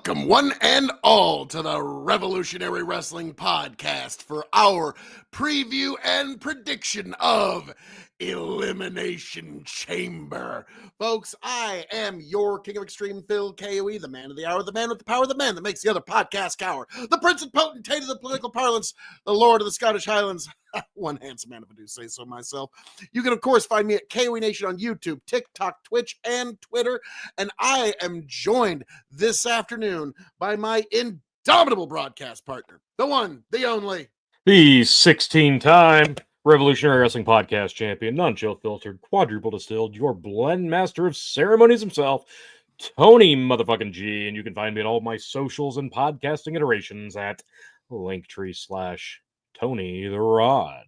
Welcome, one and all, to the Revolutionary Wrestling Podcast for our preview and prediction of Elimination Chamber. Folks, I am your King of Extreme, Phil KOE, the man of the hour, the man with the power, the man that makes the other podcast cower, the prince and potentate of the political parlance, the lord of the Scottish Highlands. One handsome man, if I do say so myself. You can, of course, find me at KOE Nation on YouTube, TikTok, Twitch, and Twitter. And I am joined this afternoon by my indomitable broadcast partner, the one, the only, the 16-time Revolutionary Wrestling Podcast champion, non-chill filtered, quadruple distilled, your blend master of ceremonies himself, Tony motherfucking G. And you can find me on all my socials and podcasting iterations at Linktree/Tony the Rod.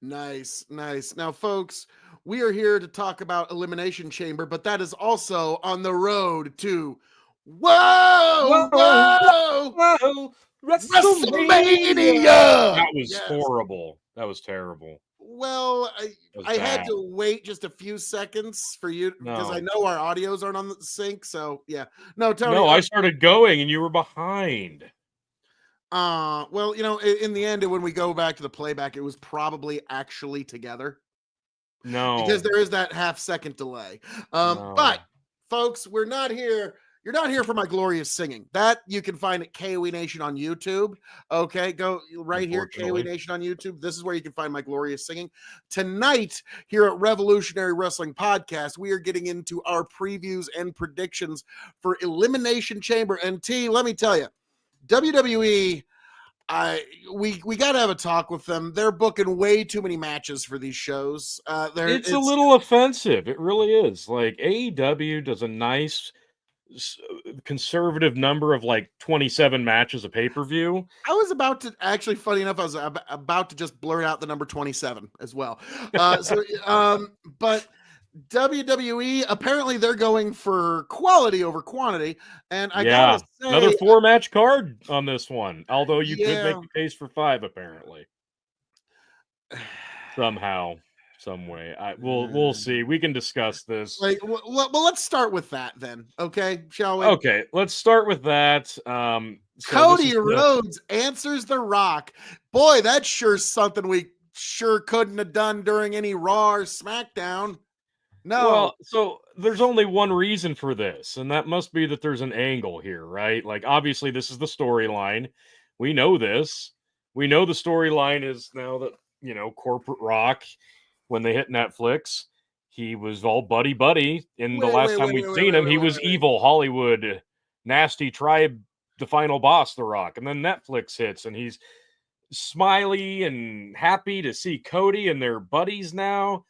Nice. Now, folks, we are here to talk about Elimination Chamber, but that is also on the road to WrestleMania! That was horrible. That was terrible. Well, I had to wait just a few seconds for you because I know our audios aren't on the sync. So yeah, no, Tony. No, I started going and you were behind. Well, in the end, when we go back to the playback, it was probably actually together. No, because there is that half-second delay. But folks, we're not here. You're not here for my glorious singing. That you can find at KOE Nation on YouTube. Okay, go right here, KOE Nation on YouTube. This is where you can find my glorious singing. Tonight, here at Revolutionary Wrestling Podcast, we are getting into our previews and predictions for Elimination Chamber. And T, let me tell you, WWE, we got to have a talk with them. They're booking way too many matches for these shows. It's a little offensive. It really is. Like, AEW does a nice conservative number of like 27 matches a pay-per-view. I was about to, actually, funny enough, I was about to just blurt out the number 27 as well. But WWE, apparently they're going for quality over quantity, and I gotta say, another 4-match card on this one, although you could make the case for 5 apparently. Somehow, some way. We'll see. We can discuss this. Well, let's start with that then. Okay, shall we? Okay, let's start with that. Cody Rhodes answers The Rock. Boy, that's sure something we sure couldn't have done during any Raw or SmackDown. No. Well, so there's only one reason for this, and that must be that there's an angle here, right? Like, obviously, this is the storyline. We know this. We know the storyline is now that, Corporate Rock, when they hit Netflix, he was all buddy-buddy. And the last time we've seen him, he was evil Hollywood, nasty tribe, the final boss, The Rock. And then Netflix hits, and he's smiley and happy to see Cody, and they're buddies now.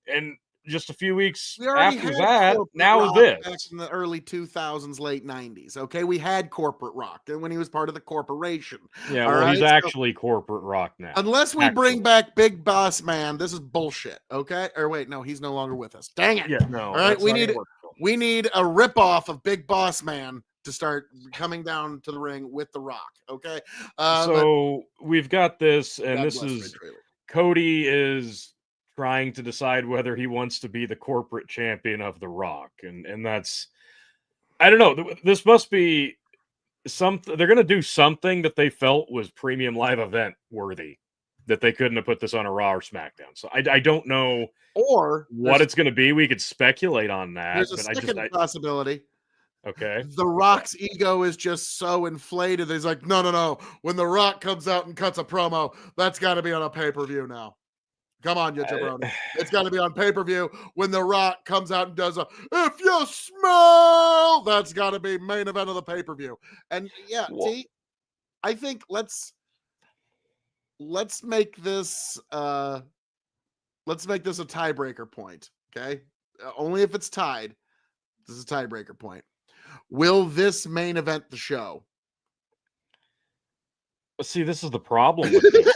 And just a few weeks after that, now this. Back in the early 2000s, late 90s, okay? We had Corporate Rock when he was part of the corporation. Yeah, well, he's actually Corporate Rock now. Unless we bring back Big Boss Man, this is bullshit, okay? Or wait, no, he's no longer with us. Dang it. Yeah, no. All right, we need a ripoff of Big Boss Man to start coming down to the ring with The Rock, okay? So we've got this, and this is Cody is trying to decide whether he wants to be the corporate champion of The Rock. And that's, I don't know, this must be something, they're going to do something that they felt was premium live event worthy, that they couldn't have put this on a Raw or SmackDown. So I don't know what it's going to be. We could speculate on that. There's a second possibility. Okay. The Rock's ego is just so inflated. He's like, no. When The Rock comes out and cuts a promo, that's got to be on a pay-per-view now. Come on, you jabroni. It's got to be on pay-per-view. When The Rock comes out and does a, if you smell, that's got to be main event of the pay-per-view. And yeah, T, I think let's make this a tiebreaker point. Okay. Only if it's tied. This is a tiebreaker point. Will this main event the show? See, this is the problem with this.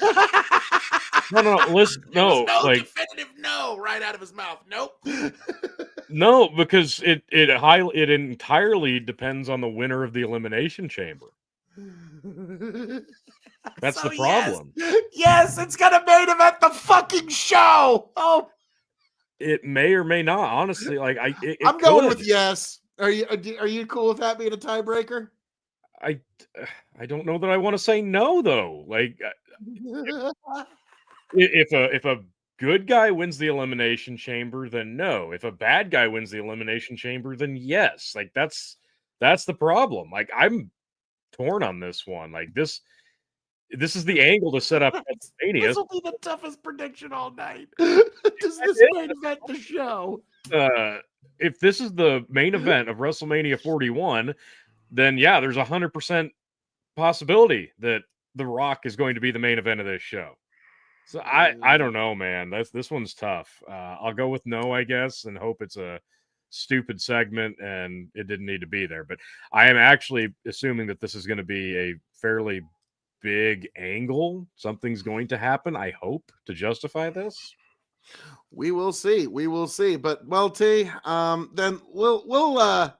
No, listen, no, like definitive no right out of his mouth. Nope. No, because it entirely depends on the winner of the Elimination Chamber. That's the problem. Yes, it's gonna main event the fucking show. Oh, it may or may not. Honestly, like I'm going with yes. Are you cool with that being a tiebreaker? I don't know that I want to say no though. Like if a good guy wins the elimination chamber, then no. If a bad guy wins the elimination chamber, then yes. Like that's the problem. Like I'm torn on this one. Like this is the angle to set up WrestleMania. This will be the toughest prediction all night. Does this main event the show? If this is the main event of WrestleMania 41, then yeah, there's 100% possibility that The Rock is going to be the main event of this show. So I don't know, man. This one's tough. I'll go with no, I guess, and hope it's a stupid segment and it didn't need to be there. But I am actually assuming that this is going to be a fairly big angle. Something's going to happen, I hope, to justify this. We will see. We will see. But well, T, then we'll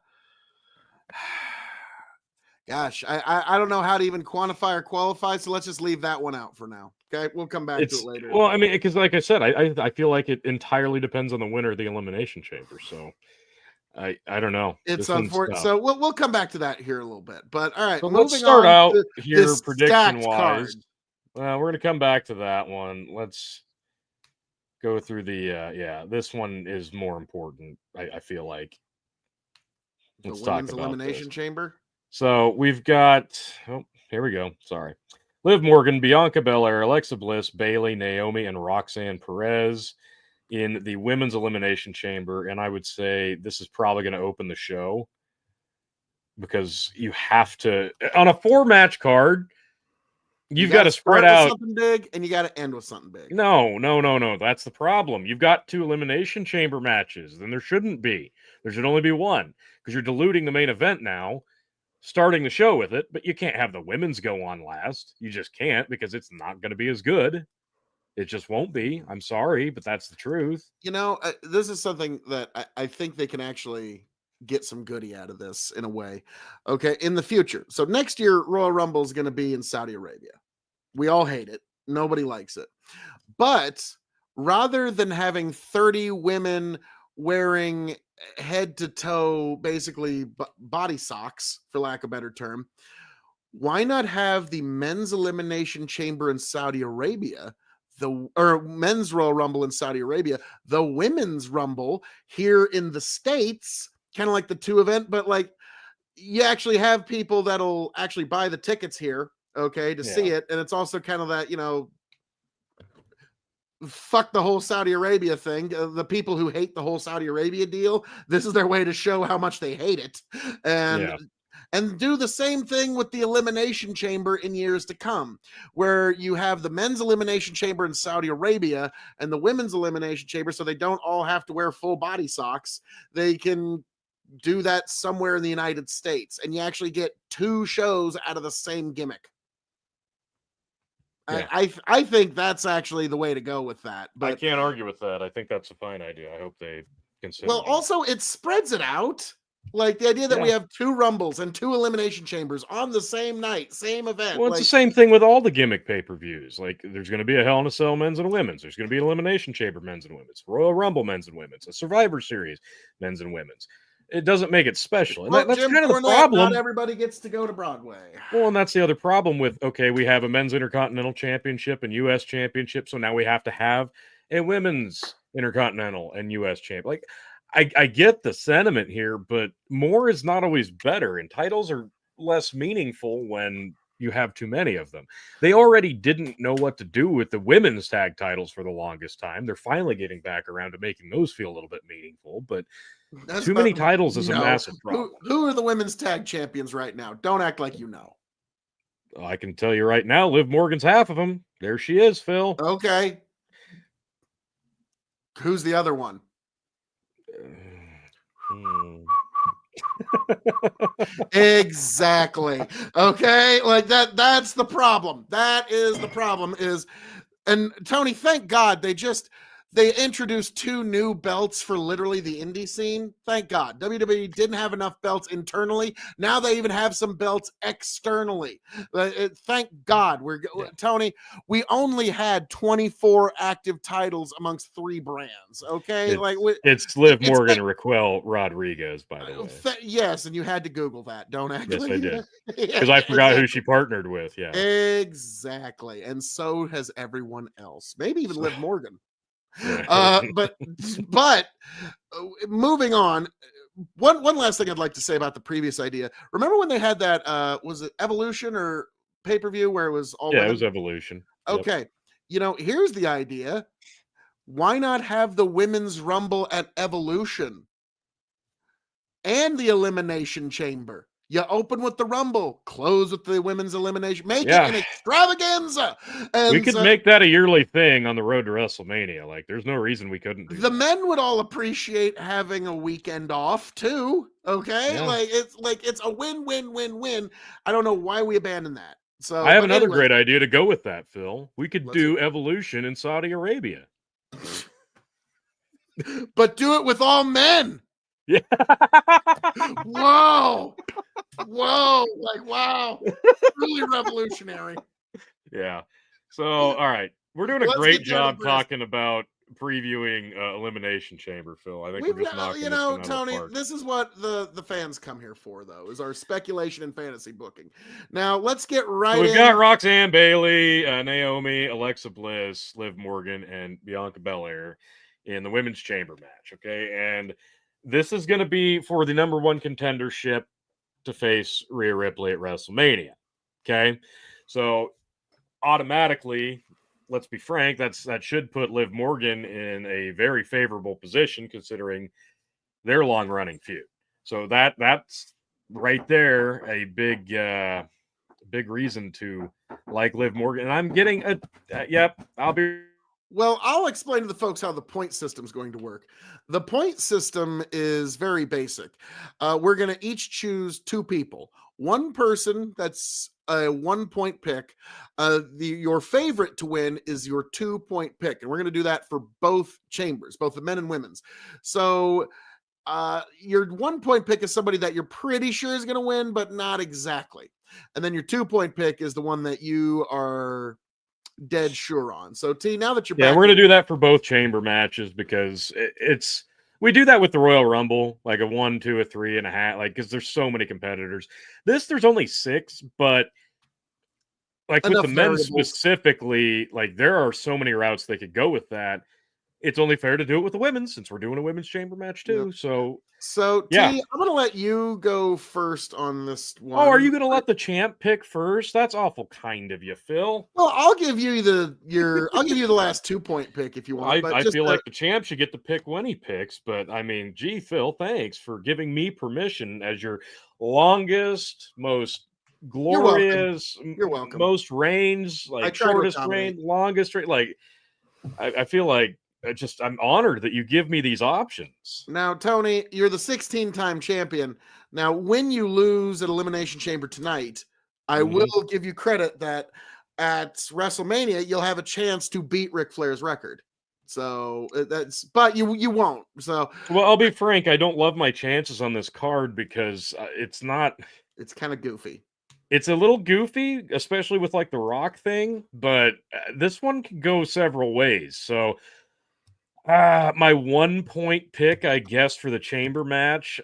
gosh, I don't know how to even quantify or qualify, so let's just leave that one out for now. Okay, we'll come back to it later. Well, I mean, because like I said, I feel like it entirely depends on the winner of the elimination chamber. So I don't know. It's unfortunate. So we'll come back to that here a little bit. But all right, so let's start out here prediction wise. We're gonna come back to that one. Let's go through the this one is more important. I feel like. Let's talk about elimination chamber. So we've got. Oh, here we go. Sorry. Liv Morgan, Bianca Belair, Alexa Bliss, Bayley, Naomi, and Roxanne Perez in the women's elimination chamber. And I would say this is probably going to open the show because you have to, on a 4-match card, you've got to spread out something big and you got to end with something big. No. That's the problem. You've got 2 elimination chamber matches. Then there shouldn't be. There should only be one because you're diluting the main event now. Starting the show with it, but you can't have the women's go on last. You just can't because it's not going to be as good. It just won't be. I'm sorry, but that's the truth. You know, this is something that I think they can actually get some goodie out of this in a way. Okay, in the future. So next year, Royal Rumble is going to be in Saudi Arabia. We all hate it. Nobody likes it. But rather than having 30 women wearing head to toe, basically body socks, for lack of a better term, why not have the men's elimination chamber in Saudi Arabia, or men's Royal Rumble in Saudi Arabia, the women's Rumble here in the States, kind of like the 2 event, but like you actually have people that'll actually buy the tickets here, okay, to see it. And it's also kind of that, you know, fuck the whole Saudi Arabia thing. The people who hate the whole Saudi Arabia deal, this is their way to show how much they hate it. And do the same thing with the elimination chamber in years to come, where you have the men's elimination chamber in Saudi Arabia and the women's elimination chamber, so they don't all have to wear full body socks. They can do that somewhere in the United States, and you actually get 2 shows out of the same gimmick. Yeah. I think that's actually the way to go with that. But I can't argue with that. I think that's a fine idea. I hope they consider. Well, also it spreads it out. Like the idea that we have 2 Rumbles and 2 elimination chambers on the same night, same event. Well, it's the same thing with all the gimmick pay-per-views. Like there's going to be a Hell in a Cell men's and women's. There's going to be an elimination chamber men's and women's, Royal Rumble men's and women's, a Survivor Series men's and women's. It doesn't make it special. And that's Jim kind of the Cornette, problem. Not everybody gets to go to Broadway. Well, and that's the other problem with, okay, we have a men's intercontinental championship and U.S. championship, so now we have to have a women's intercontinental and U.S. champ. Like, I get the sentiment here, but more is not always better, and titles are less meaningful when you have too many of them. They already didn't know what to do with the women's tag titles for the longest time. They're finally getting back around to making those feel a little bit meaningful, but too many titles is a massive problem. Who are the women's tag champions right now? Don't act like you know. I can tell you right now, Liv Morgan's half of them. There she is, Phil. Okay. Who's the other one? Exactly. Okay, like that's the problem. That is the problem. And Tony, thank God They introduced 2 new belts for literally the indie scene. Thank God. WWE didn't have enough belts internally. Now they even have some belts externally. Thank God. Tony, we only had 24 active titles amongst 3 brands. Okay, it's Liv it's Morgan and Raquel Rodriguez, by the way. Yes, and you had to Google that. Don't act Yes, like I did. Yeah, Because I forgot exactly. who she partnered with. Yeah. Exactly. And so has everyone else. Maybe even Liv Morgan. Yeah. But moving on, one last thing I'd like to say about the previous idea. Remember when they had that was it Evolution or pay-per-view where it was all Yeah, women? it was Evolution. Yep. Okay. Here's the idea. Why not have the women's rumble at Evolution and the Elimination Chamber? You open with the Rumble, close with the women's elimination. Make it an extravaganza. And we could make that a yearly thing on the road to WrestleMania. Like, there's no reason we couldn't do the that. men would all appreciate having a weekend off too. Okay, Yeah. it's a win-win-win-win. I don't know why we abandoned that. So I have another great idea to go with that, Phil. We could Let's hear do Evolution in Saudi Arabia. but do it with all men. Yeah. Whoa. Wow. Really revolutionary. Yeah. So, all right. We're doing a Let's great get down to job business. talking about previewing Elimination Chamber, Phil. I think we're just knocking this one out of Tony, the park. this is what the fans come here for, though, is our speculation and fantasy booking. Now, let's get right So we've in. got Roxanne Bailey, Naomi, Alexa Bliss, Liv Morgan, and Bianca Belair in the women's chamber match, okay? And this is going to be for the number 1 contendership to face Rhea Ripley at WrestleMania, okay? So automatically, let's be frank, that should put Liv Morgan in a very favorable position considering their long-running feud. So that's right there a big reason to like Liv Morgan. And I'm getting I'll be. Well, I'll explain to the folks how the point system is going to work. The point system is very basic. We're going to each choose 2 people. One person that's a 1-point pick. Your favorite to win is your 2-point pick. And we're going to do that for both chambers, both the men and women's. So your 1-point pick is somebody that you're pretty sure is going to win, but not exactly. And then your 2-point pick is the one that you are dead sure on. So T, now that you're back, we're gonna do that for both chamber matches because we do that with the Royal Rumble, like a 1, 2, a 3 and a half, like because there's so many competitors. There's only 6, but like with the men specifically, like there are so many routes they could go with that. It's only fair to do it with the women since we're doing a women's chamber match too. Yep. So T, I'm going to let you go first on this one. Oh, are you going to let the champ pick first? That's awful kind of you, Phil. Well, I'll give you the last 2-point pick if you want. I feel like the champ should get to pick when he picks, but I mean, gee, Phil, thanks for giving me permission as your longest, most glorious, You're welcome. most reigns, like shortest reign, longest reign. Like, I feel like I'm honored that you give me these options. Now, Tony, you're the 16-time champion. Now, when you lose at Elimination Chamber tonight, I will give you credit that at WrestleMania, you'll have a chance to beat Ric Flair's record. So but you won't. So, well, I'll be frank. I don't love my chances on this card because it's kind of goofy. It's a little goofy, especially with like the Rock thing, but this one can go several ways. So, my 1-point pick, I guess, for the chamber match.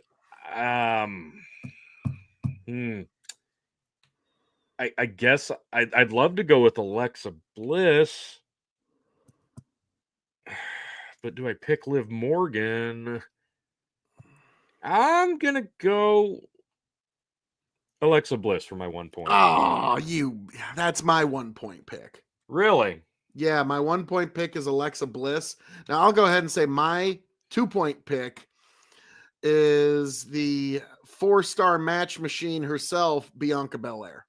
I guess I'd love to go with Alexa Bliss, but do I pick Liv Morgan? I'm gonna go Alexa Bliss for my 1 point. Oh, that's my 1-point pick. Really? Yeah, my 1-point pick is Alexa Bliss. Now I'll go ahead and say my 2-point pick is the 4-star match machine herself, Bianca Belair.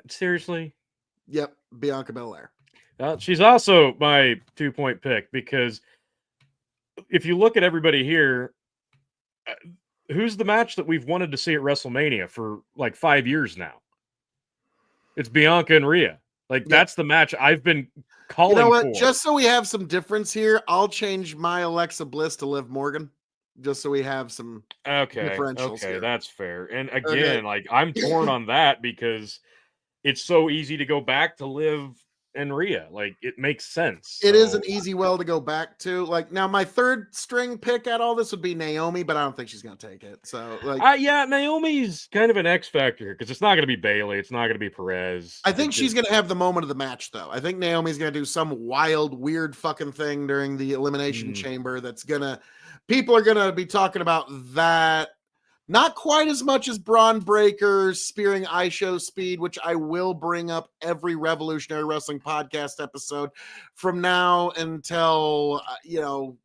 Seriously? Yep, Bianca Belair. She's also my 2-point pick because if you look at everybody here, who's the match that we've wanted to see at WrestleMania for like 5 years now? It's Bianca and Rhea. Like, Yeah. that's the match I've been You calling know what? for. Just so we have some difference here, I'll change my Alexa Bliss to Liv Morgan, just so we have some differentials Okay, here. that's fair. And Okay. again, like, I'm torn on that because it's so easy to go back to Liv and Rhea. Like, it makes sense. It is an So, easy well to go back to. Like, now my third string pick at all this would be Naomi, but I don't think she's gonna take it. So, like, yeah, Naomi's kind of an X factor because it's not going to be Bailey, it's not going to be Perez. I think she's gonna have the moment of the match, though. I think Naomi's gonna do some wild, weird fucking thing during the Elimination Chamber that's gonna people are gonna be talking about that. Not quite as much as Braun Breaker's spearing ISHO speed, which I will bring up every Revolutionary Wrestling podcast episode from now until,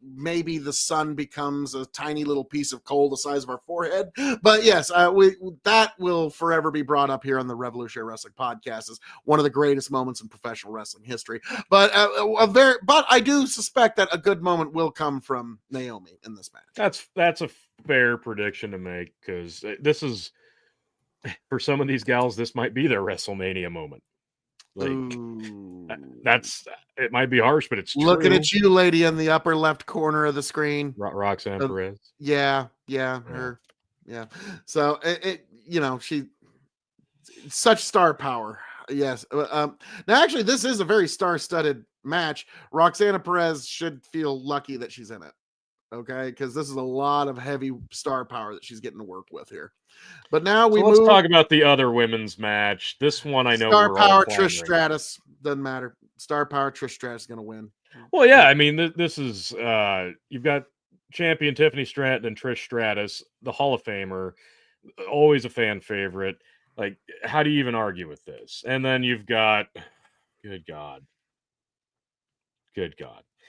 maybe the sun becomes a tiny little piece of coal the size of our forehead. But yes, that will forever be brought up here on the Revolutionary Wrestling podcast as one of the greatest moments in professional wrestling history. But but I do suspect that a good moment will come from Naomi in this match. That's a fair prediction to make because this is for some of these gals, this might be their WrestleMania moment. Like, that's it might be harsh, but it's looking true. at you, lady, in the upper left corner of the screen. Roxanne Perez. Yeah, her. Yeah. So she such star power. Yes. Now, actually, this is a very star-studded match. Roxana Perez should feel lucky that she's in it. Okay, because this is a lot of heavy star power that she's getting to work with here. But now let's talk about the other women's match. This one I know star we're power all Trish Stratus doesn't matter. Star power Trish Stratus is going to win. Well, yeah, I mean this is you've got champion Tiffany Stratton and Trish Stratus, the Hall of Famer, always a fan favorite. Like, how do you even argue with this? And then you've got, good God.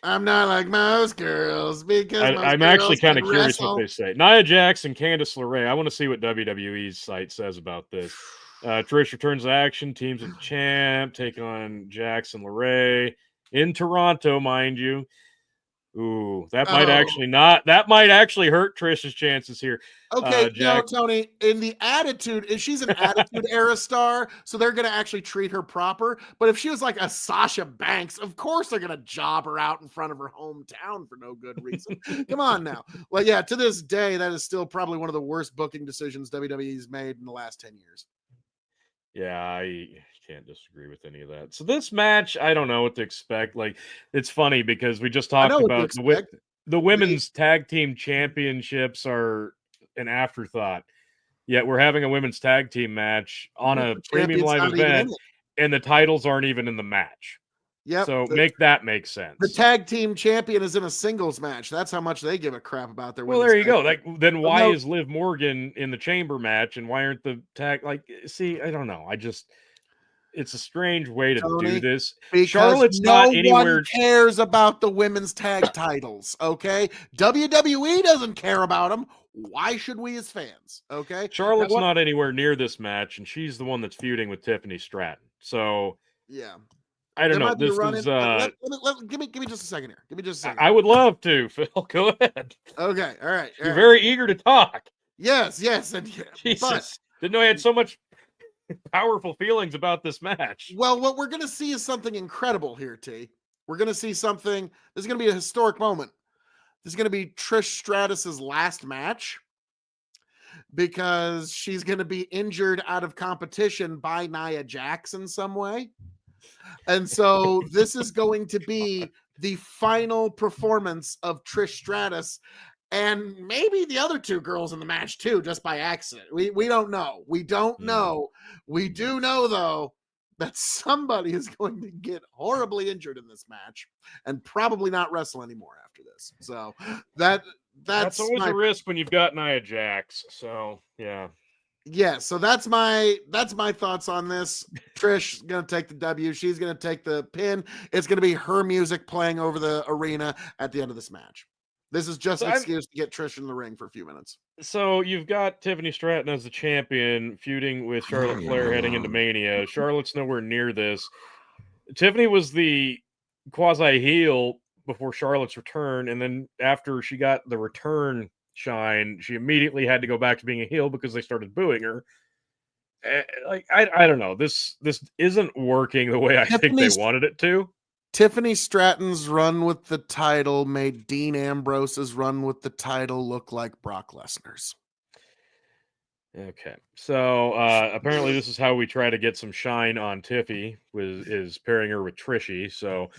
I'm not like most girls because I'm actually kind of curious what they say. Nia Jax and Candice LeRae. I want to see what WWE's site says about this. Trish returns to action, teams with the champ, take on Jax and LeRae in Toronto, mind you. Ooh, that might actually hurt Trish's chances here. Okay, Tony, in the attitude, she's an attitude era star, so they're going to actually treat her proper. But if she was like a Sasha Banks, of course they're going to job her out in front of her hometown for no good reason. Come on now. Well, yeah, to this day, that is still probably one of the worst booking decisions WWE's made in the last 10 years. Yeah, I can't disagree with any of that. So this match, I don't know what to expect. Like, it's funny because we just talked about the women's tag team championships are an afterthought. Yet we're having a women's tag team match on a premium live event, and the titles aren't even in the match. Yep. So make sense. The tag team champion is in a singles match. That's how much they give a crap about their. Well, there you go. Like, then why is Liv Morgan in the chamber match, and why aren't the tag? Like, see, I don't know. It's a strange way to do this. Charlotte's not anywhere. One cares about the women's tag titles. Okay, WWE doesn't care about them. Why should we as fans? Okay, Charlotte's not anywhere near this match, and she's the one that's feuding with Tiffany Stratton. So yeah. I don't know. This is give me just a second here. Give me just a second. I would love to, Phil. Go ahead. Okay, all right. You're very eager to talk. Yes, and Jesus, didn't know I had so much powerful feelings about this match. Well, what we're going to see is something incredible here, T. We're going to see something. This is going to be a historic moment. This is going to be Trish Stratus's last match because she's going to be injured out of competition by Nia Jax in some way. And so this is going to be the final performance of Trish Stratus and maybe the other two girls in the match too, just by accident. We don't know. We don't know. We do know though that somebody is going to get horribly injured in this match and probably not wrestle anymore after this. So that's always a risk when you've got Nia Jax. So yeah, so that's my thoughts on this. Trish gonna take the W. She's gonna take the pin. It's gonna be her music playing over the arena at the end of this match. This is just an excuse to get Trish in the ring for a few minutes. So you've got Tiffany Stratton as the champion feuding with Charlotte Flair heading into Mania. Charlotte's nowhere near this. Tiffany was the quasi heel before Charlotte's return, and then after she got the return shine, she immediately had to go back to being a heel because they started booing her. I don't know. This isn't working the way I think they wanted it to. Tiffany Stratton's run with the title made Dean Ambrose's run with the title look like Brock Lesnar's. Okay, so apparently this is how we try to get some shine on Tiffy, is pairing her with Trishy. So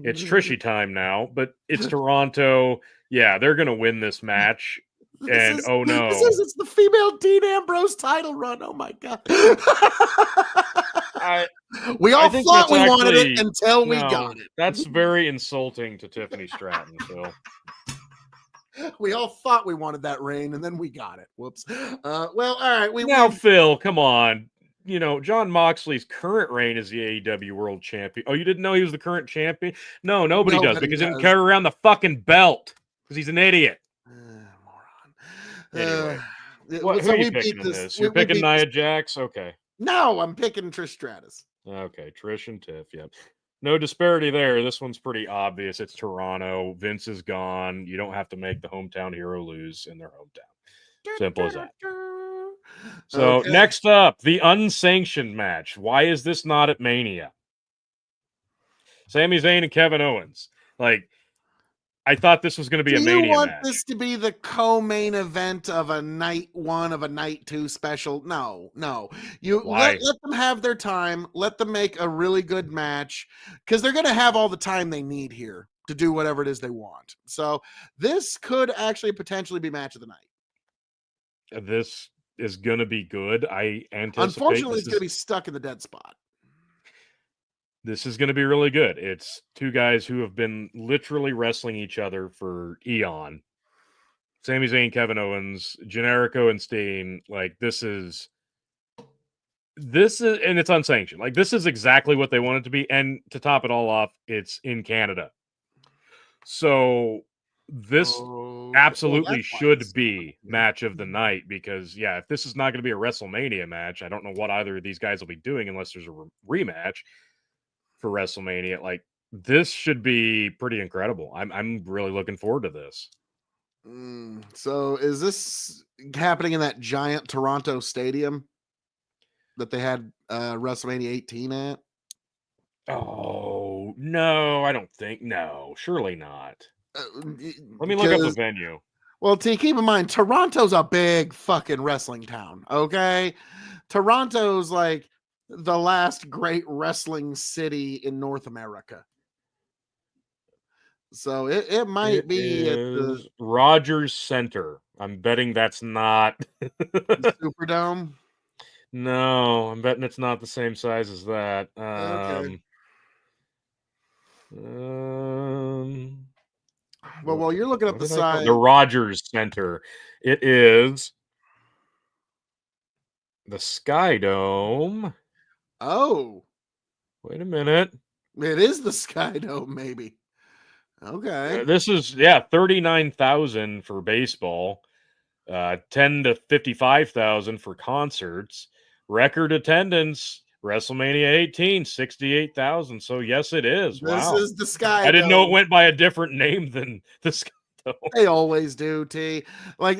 it's Trishy time now, but it's Toronto. Yeah, they're gonna win this match. Oh no, it's the female Dean Ambrose title run. Oh my god. We all thought we wanted it until we got it. That's very insulting to Tiffany Stratton, Phil. We all thought we wanted that reign, and then we got it. Whoops. Well, all right. Phil, come on. You know, Jon Moxley's current reign is the AEW World Champion. Oh, you didn't know he was the current champion? No, nobody does, because he didn't carry around the fucking belt because he's an idiot. Moron. Anyway, who are you picking in this? You're picking Nia Jax? Okay. No, I'm picking Trish Stratus. Okay, Trish and Tiff, yep. No disparity there. This one's pretty obvious. It's Toronto. Vince is gone. You don't have to make the hometown hero lose in their hometown. Simple as that. So next up, the unsanctioned match. Why is this not at Mania? Sami Zayn and Kevin Owens. Like, I thought this was going to be a Mania match. Do you want this to be the co-main event of a night 1 of a night 2 special? No. You let them have their time. Let them make a really good match, because they're going to have all the time they need here to do whatever it is they want. So this could actually potentially be match of the night. This is going to be good. I anticipate. Unfortunately, it's going to be stuck in the dead spot. This is going to be really good. It's two guys who have been literally wrestling each other for eon. Sami Zayn, Kevin Owens, Generico and Steen. Like, this is, and it's unsanctioned. Like, this is exactly what they want it to be. And to top it all off, it's in Canada. So this absolutely should be match of the night, because, yeah, if this is not going to be a WrestleMania match, I don't know what either of these guys will be doing unless there's a rematch for WrestleMania. Like, this should be pretty incredible. I'm really looking forward to this. So is this happening in that giant Toronto stadium that they had WrestleMania 18 at? Oh, no, I don't think. No, surely not. Let me look up the venue. Well, T, keep in mind, Toronto's a big fucking wrestling town, okay? Toronto's like the last great wrestling city in North America. So it might be at the Rogers Center. I'm betting that's not the Superdome. No, I'm betting it's not the same size as that. Okay. Well, while you're looking up the size, the Rogers Center, it is the Sky Dome. Oh, wait a minute! It is the Sky Dome, maybe. Okay. This is 39,000 for baseball, 10 to 55,000 for concerts. Record attendance, WrestleMania 18, 68,000. So yes, it is. This is the Sky Dome. I didn't know it went by a different name than the Sky Dome. They always do, T. Like,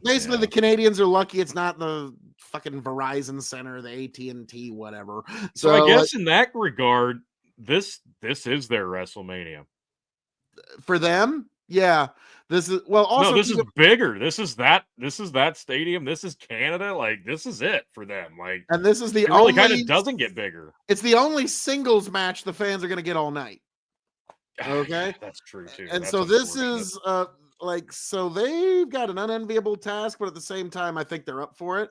basically, the Canadians are lucky it's not the fucking Verizon Center, the AT&T, whatever. So I guess in that regard, this is their WrestleMania. For them, yeah. This is this is bigger. This is that stadium. This is Canada. Like, this is it for them. Like, and this is the only kind of doesn't get bigger. It's the only singles match the fans are going to get all night. Okay, that's true too. And so this is so they've got an unenviable task, but at the same time, I think they're up for it.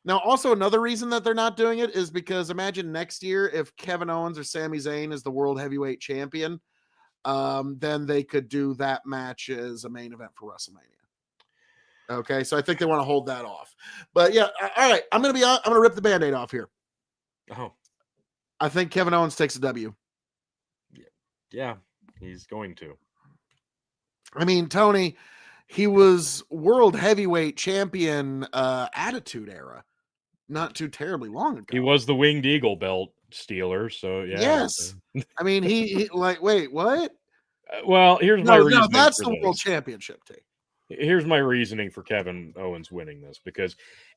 Now, also another reason that they're not doing it is because imagine next year if Kevin Owens or Sami Zayn is the world heavyweight champion. Then they could do that match as a main event for WrestleMania. Okay, so I think they want to hold that off. But yeah, all right, I'm gonna rip the Band-Aid off here. Oh, I think Kevin Owens takes a W. Yeah, he's going to. I mean, Tony, he was world heavyweight champion Attitude Era, not too terribly long ago. He was the Winged Eagle belt stealer, so yeah. Yes. I mean, he like, wait, what? Well, here's my reasoning. No, that's the world championship team. Here's my reasoning for Kevin Owens winning this, because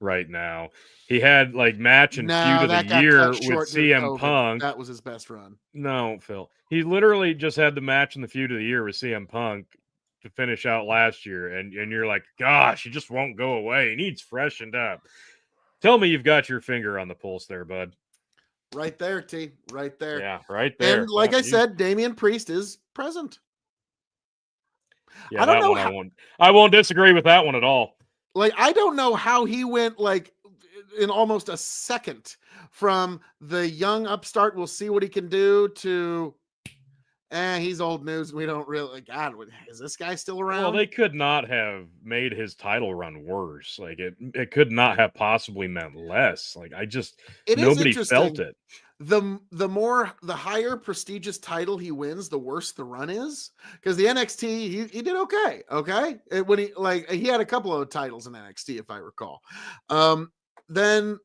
right now. He had like match and feud No, of the that got cut year with short due to CM COVID. Punk. That was his best run. No, Phil. He literally just had the match and the feud of the year with CM Punk to finish out last year, and you're like, gosh, he just won't go away. He needs freshened up. Tell me you've got your finger on the pulse there, bud. Right there, T. Right there. Yeah, right there. And like Yeah, I said, Damian Priest is present. yeah, I don't that know one how, I won't disagree with that one at all. like, I don't know how he went like in almost a second from the young upstart, we'll see what he can do, to he's old news. We don't really, God, is this guy still around? Well, they could not have made his title run worse. Like it could not have possibly meant less. Like It is nobody felt interesting. it. The higher prestigious title he wins, the worse the run is. Because the NXT, he did okay. Okay, when he had a couple of titles in NXT, if I recall. Then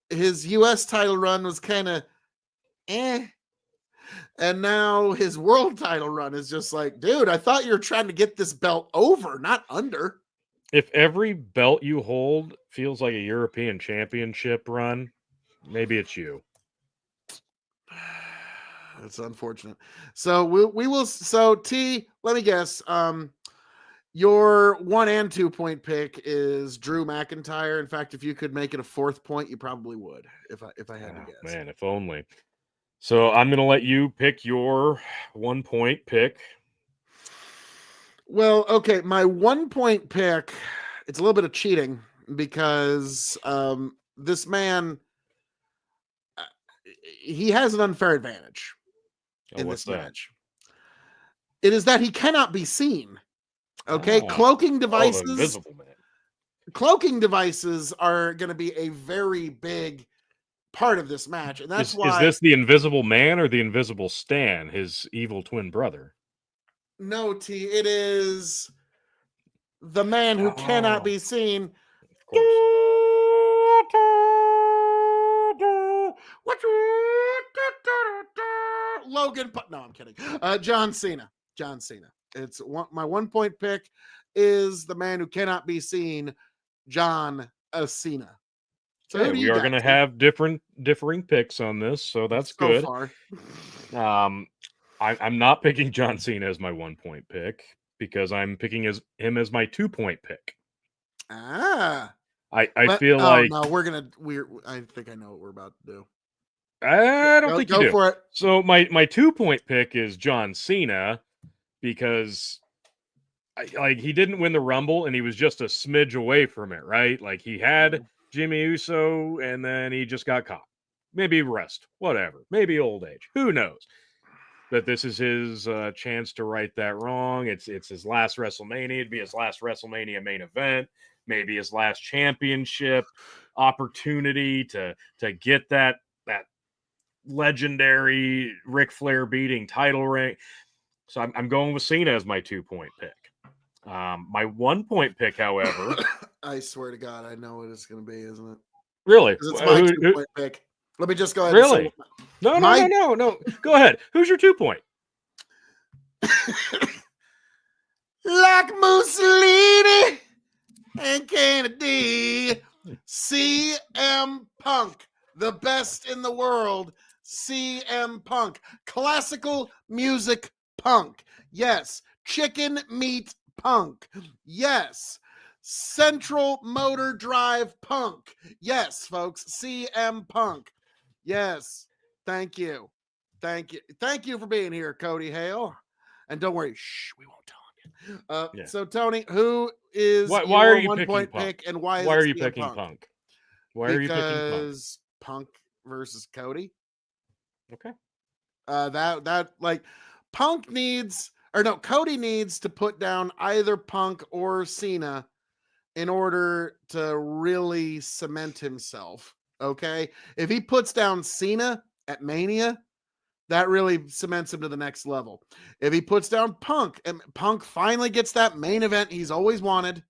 his US title run was kind of and now his world title run is just like, dude, I thought you were trying to get this belt over, not under. If every belt you hold feels like a European Championship run, maybe it's you. It's unfortunate. So we will. So T, let me guess. Your 1 and 2 point pick is Drew McIntyre. In fact, if you could make it a 4th point, you probably would. If I had to guess. Man, if only. So I'm gonna let you pick your 1 point pick. Well, okay, my 1 point pick. It's a little bit of cheating because this man, he has an unfair advantage in this match. It is that he cannot be seen. Okay, cloaking devices. The Invisible Man. Cloaking devices are going to be a very big part of this match, and that's why. Is this the Invisible Man or the Invisible Stan, his evil twin brother? No, T. It is the man who cannot be seen. Of course. Logan, no, I'm kidding. John Cena. John Cena. It's my 1 point pick is the man who cannot be seen, John Cena. So okay, we are going to have differing picks on this, so that's so good. Far. I'm not picking John Cena as my 1 point pick because I'm picking him as my 2 point pick. I feel like no, I think I know what we're about to do. I don't think you do. Go for it. So my 2 point pick is John Cena because he didn't win the Rumble and he was just a smidge away from it, right? Like he had Jimmy Uso and then he just got caught. Maybe rest, whatever. Maybe old age. Who knows? But this is his chance to right that wrong. It's his last WrestleMania. It'd be his last WrestleMania main event. Maybe his last championship opportunity to get that legendary Ric Flair beating title ring. So I'm going with Cena as my 2 point pick. My 1 point pick, however, I swear to God, I know what it's going to be, isn't it? Really? It's my 2 point pick. Let me just go ahead. Really? No. Go ahead. Who's your 2 point? Like Mussolini and Kennedy, CM Punk, the best in the world. CM Punk, classical music Punk. Yes. Chicken meat Punk. Yes. Central motor drive Punk. Yes, folks. CM Punk. Yes. Thank you. Thank you for being here, Cody Hale. And don't worry, we won't talk. So Tony, who is why are you 1 point Punk? pick, and why are is you picking Punk? Why are you picking Punk? Because Punk versus Cody. Okay. That like Punk needs, or no, Cody needs to put down either Punk or Cena in order to really cement himself. Okay, if he puts down Cena at Mania, that really cements him to the next level. If he puts down Punk, and Punk finally gets that main event he's always wanted,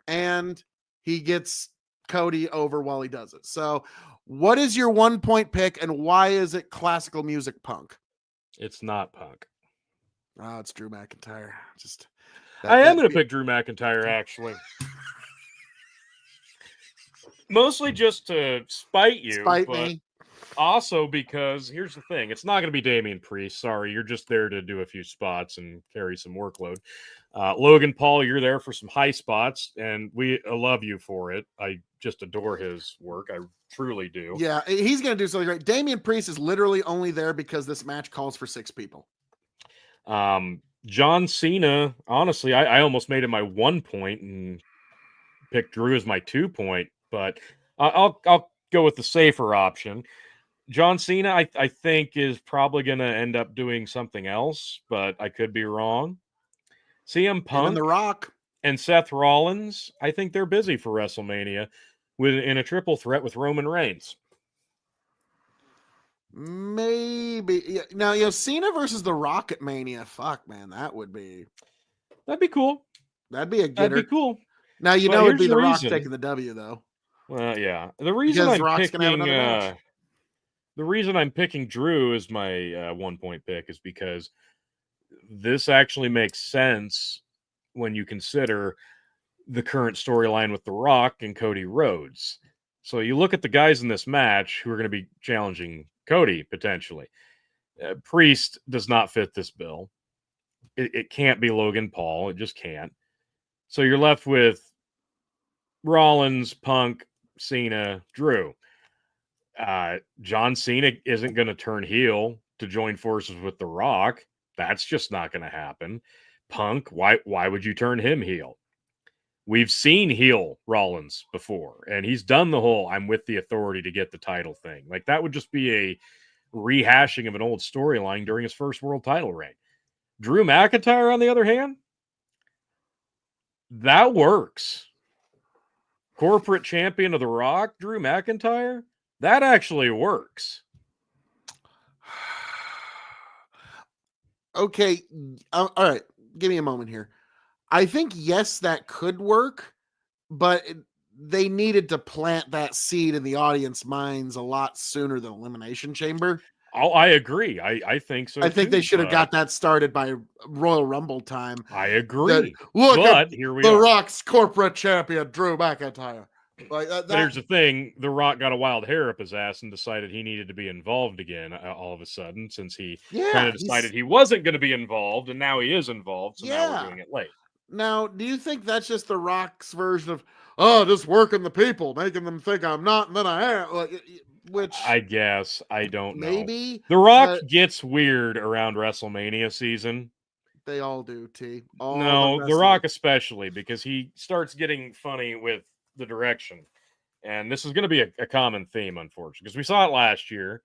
and he gets Cody over while he does it. So what is your 1 point pick, and why is it classical music Punk? It's not Punk. Oh, it's Drew McIntyre. I am going to pick Drew McIntyre, actually. Mostly just to spite you, Spite but me. also because here's the thing: it's not going to be Damian Priest. Sorry, you're just there to do a few spots and carry some workload. Logan Paul, you're there for some high spots, and we love you for it. I just adore his work. I truly do. Yeah, he's going to do something great. Damian Priest is literally only there because this match calls for 6 people. John Cena, honestly, I almost made it my 1 point and picked Drew as my 2 point, but I'll go with the safer option. John Cena, I think, is probably going to end up doing something else, but I could be wrong. CM Him Punk and The Rock. and Seth Rollins, I think they're busy for WrestleMania in a triple threat with Roman Reigns. Maybe. Now, Cena versus The Rock at Mania. Fuck, man, that'd be cool. That'd be a getter. That'd be cool. Now, it'd be The Rock taking the W, though. Well, yeah. The reason I'm picking the reason I'm picking Drew as my 1 point pick is because this actually makes sense when you consider the current storyline with The Rock and Cody Rhodes. So you look at the guys in this match who are going to be challenging Cody potentially. Priest does not fit this bill. It can't be Logan Paul. It just can't. So you're left with Rollins, Punk, Cena, Drew. John Cena isn't going to turn heel to join forces with The Rock. That's just not going to happen. Punk, why would you turn him heel? We've seen heel Rollins before, and he's done the whole I'm with the authority to get the title thing. Like, that would just be a rehashing of an old storyline during his first world title reign. Drew McIntyre, on the other hand, that works. Corporate champion of The Rock, Drew McIntyre, that actually works. Okay. All right. Give me a moment here. I think, yes, that could work, but they needed to plant that seed in the audience minds a lot sooner than Elimination Chamber. Oh, I agree. I think so. I think they should have got that started by Royal Rumble time. I agree. Look but at here we The are. Rock's corporate champion, Drew McIntyre. Like But here's the thing: The Rock got a wild hair up his ass and decided he needed to be involved again. All of a sudden, since he kind of decided he wasn't going to be involved, and now he is involved. So now we're doing it late. Now, do you think that's just The Rock's version of just working the people, making them think I'm not, and then I am? Like, which I guess I don't know. Maybe The Rock gets weird around WrestleMania season. They all do, T. No, The Rock especially, because he starts getting funny with the direction. And this is going to be a common theme, unfortunately, because we saw it last year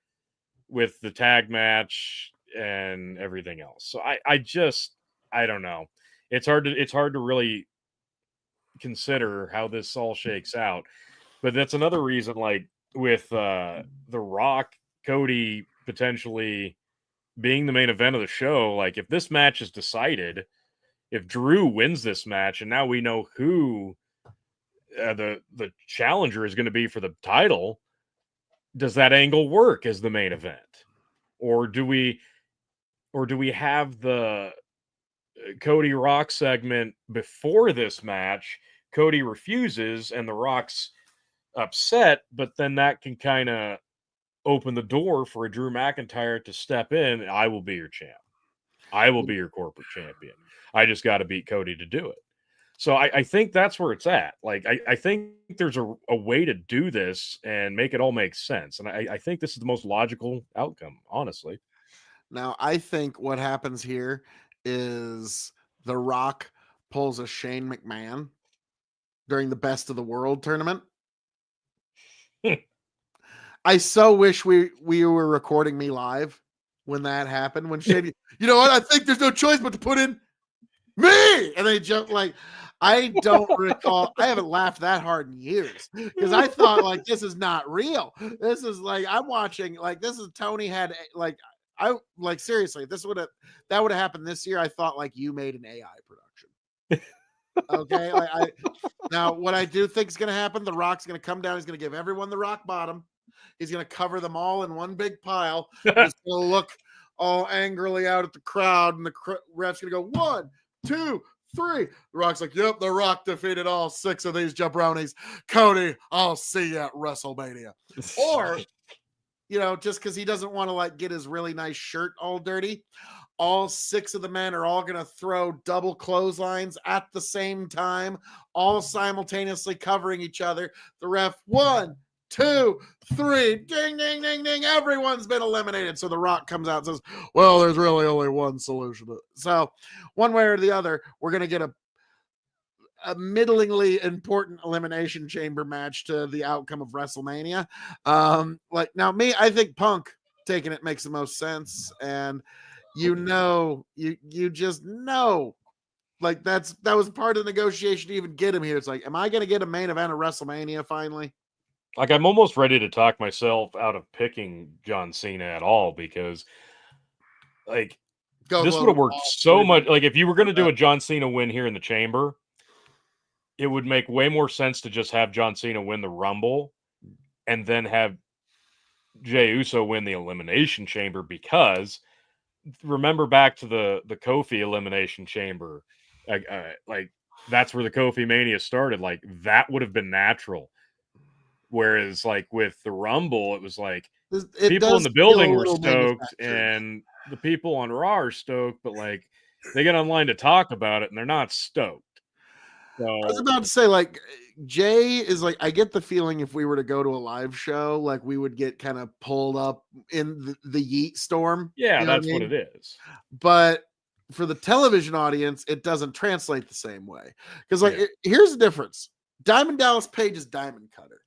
with the tag match and everything else. So I don't know. It's hard to really consider how this all shakes out. But that's another reason, like with The Rock, Cody potentially being the main event of the show, like if this match is decided, if Drew wins this match, and now we know who the challenger is going to be for the title, does that angle work as the main event, or do we have the Cody Rock segment before this match? Cody refuses, and The Rock's upset, but then that can kind of open the door for a Drew McIntyre to step in. I will be your champ. I will be your corporate champion. I just got to beat Cody to do it. So I think that's where it's at. Like, I think there's a way to do this and make it all make sense. And I think this is the most logical outcome, honestly. Now, I think what happens here is The Rock pulls a Shane McMahon during the Best of the World tournament. I so wish we were recording me live when that happened. When Shane, you know what? I think there's no choice but to put in me. And they jump like, I don't recall. I haven't laughed that hard in years because I thought like this is not real. This is like I'm watching like this is Tony had like I like seriously. That would have happened this year. I thought like you made an AI production. Okay, like now what I do think is going to happen. The Rock's going to come down. He's going to give everyone the rock bottom. He's going to cover them all in one big pile. He's going to look all angrily out at the crowd, and the ref's going to go 1, 2, 3. The Rock's like, yep, The Rock defeated all 6 of these jabronis. Cody, I'll see you at WrestleMania. Or, just because he doesn't want to like get his really nice shirt all dirty, all 6 of the men are all going to throw double clotheslines at the same time, all simultaneously covering each other. The ref, 1, 2, 3, ding, ding, ding, ding. Everyone's been eliminated. So The Rock comes out and says, well, there's really only one solution. So one way or the other, we're going to get a middlingly important elimination chamber match to the outcome of WrestleMania. I think Punk taking it makes the most sense. And you just know, like that was part of the negotiation to even get him here. It's like, am I going to get a main event of WrestleMania finally? Like, I'm almost ready to talk myself out of picking John Cena at all, because like this would have worked so much. Like, if you were going to do a John Cena win here in the chamber, it would make way more sense to just have John Cena win the Rumble and then have Jey Uso win the Elimination Chamber, because remember back to the Kofi Elimination Chamber, like that's where the Kofi Mania started. Like, that would have been natural. Whereas, like, with the Rumble, it was like people in the building were stoked and the people on Raw are stoked, but like they get online to talk about it and they're not stoked. So, I was about to say, like, Jay is like, I get the feeling if we were to go to a live show, like we would get kind of pulled up in the yeet storm. Yeah, that's what it is. But for the television audience, it doesn't translate the same way. Because, like, here's the difference. Diamond Dallas Page is Diamond Cutter.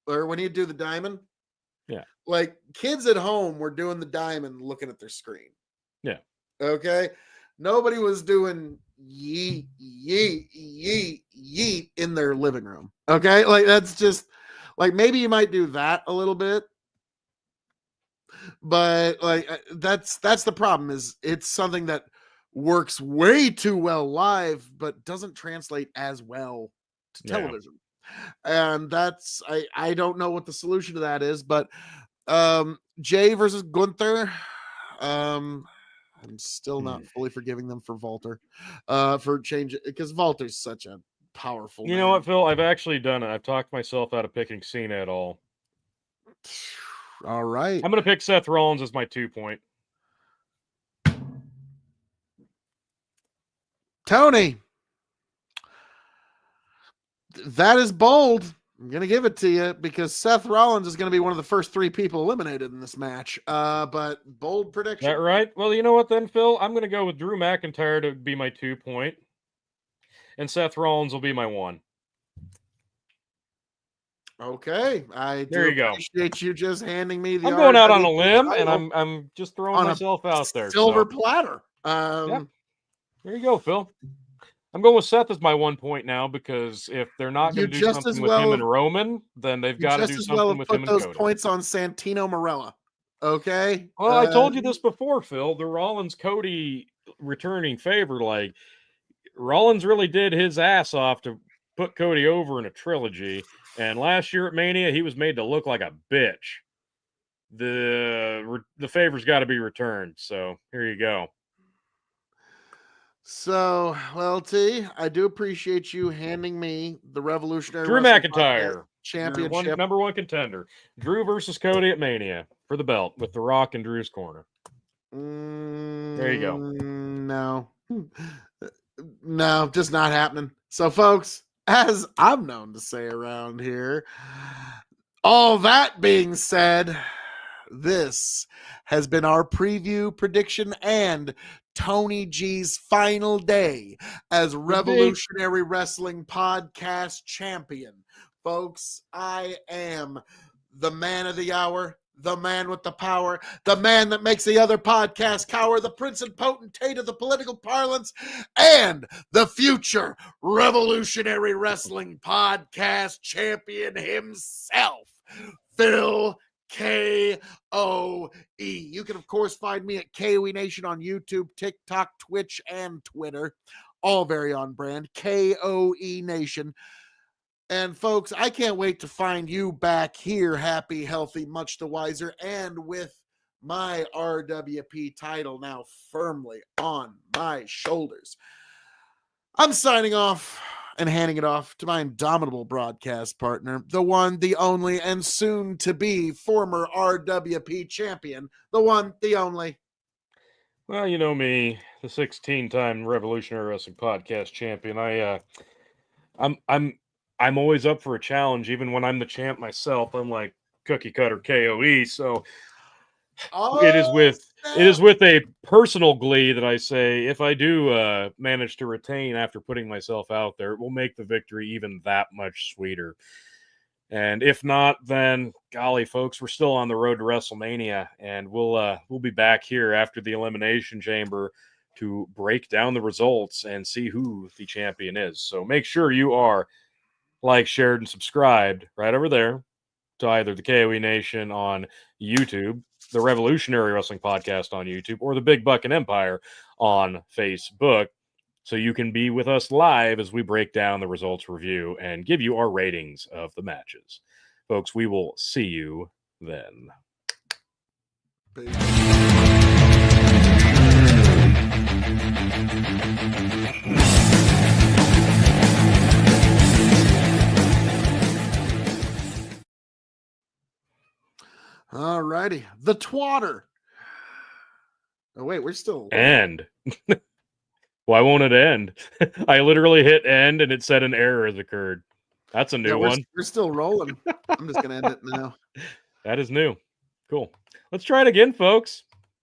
Or when you do the diamond, like kids at home were doing the diamond looking at their screen. Yeah. Okay. Nobody was doing yeet, yeet, yeet, yeet in their living room. Okay. Like, that's just like, maybe you might do that a little bit. But like, that's the problem, is it's something that works way too well live, but doesn't translate as well to television. And that's, I don't know what the solution to that is, but Jay versus Gunther, I'm still not fully forgiving them for Walter, for change, because Walter's such a powerful You know what, Phil? I've actually done it. I've talked myself out of picking Cena at all. All right. I'm going to pick Seth Rollins as my 2-point. Tony, that is bold. I'm going to give it to you, because Seth Rollins is going to be one of the first 3 people eliminated in this match. But bold prediction. That right? Well, you know what then, Phil? I'm going to go with Drew McIntyre to be my 2-point. And Seth Rollins will be my 1. Okay. I there you appreciate you just handing me the I'm going out on a limb, and I'm just throwing myself out there. Silver platter. There you go, Phil. I'm going with Seth as my 1 point now, because if they're not going to do something with him and Roman, then they've got to do something with him and Cody. Put those points on Santino Marella. Okay. Well, I told you this before, Phil. The Rollins Cody returning favor, like Rollins really did his ass off to put Cody over in a trilogy. And last year at Mania, he was made to look like a bitch. The favor's got to be returned. So here you go. So, well, T, I do appreciate you handing me the Revolutionary Drew McIntyre championship, number 1 contender. Drew versus Cody at Mania for the belt, with The Rock in Drew's corner. There you go. No, just not happening. So, folks, as I'm known to say around here, all that being said, this has been our preview, prediction, and Tony G's final day as Revolutionary Wrestling Podcast champion. Folks, I am the man of the hour, the man with the power, the man that makes the other podcast cower, the prince and potentate of the political parlance, and the future Revolutionary Wrestling Podcast champion himself, Phil K-O-E. You can, of course, find me at KOE Nation on YouTube, TikTok, Twitch, and Twitter. All very on brand. KOE Nation. And, folks, I can't wait to find you back here, happy, healthy, much the wiser, and with my RWP title now firmly on my shoulders. I'm signing off and handing it off to my indomitable broadcast partner, the one, the only, and soon to be former RWP champion, the one, the only. Well, you know me, the 16-time Revolutionary Wrestling Podcast champion. I'm always up for a challenge, even when I'm the champ myself. I'm like cookie cutter KOE, so it is with a personal glee that I say, if I do manage to retain after putting myself out there, it will make the victory even that much sweeter. And if not, then golly, folks, we're still on the road to WrestleMania, and we'll be back here after the Elimination Chamber to break down the results and see who the champion is. So make sure you are like, shared, and subscribed right over there to either the KOE Nation on YouTube, the Revolutionary Wrestling Podcast on YouTube, or the Big Bucket Empire on Facebook, so you can be with us live as we break down the results review and give you our ratings of the matches. Folks, we will see you then. All righty. The Twatter. Oh, wait, we're still... End. Why won't it end? I literally hit end and it said an error has occurred. That's a new one. We're still rolling. I'm just going to end it now. That is new. Cool. Let's try it again, folks.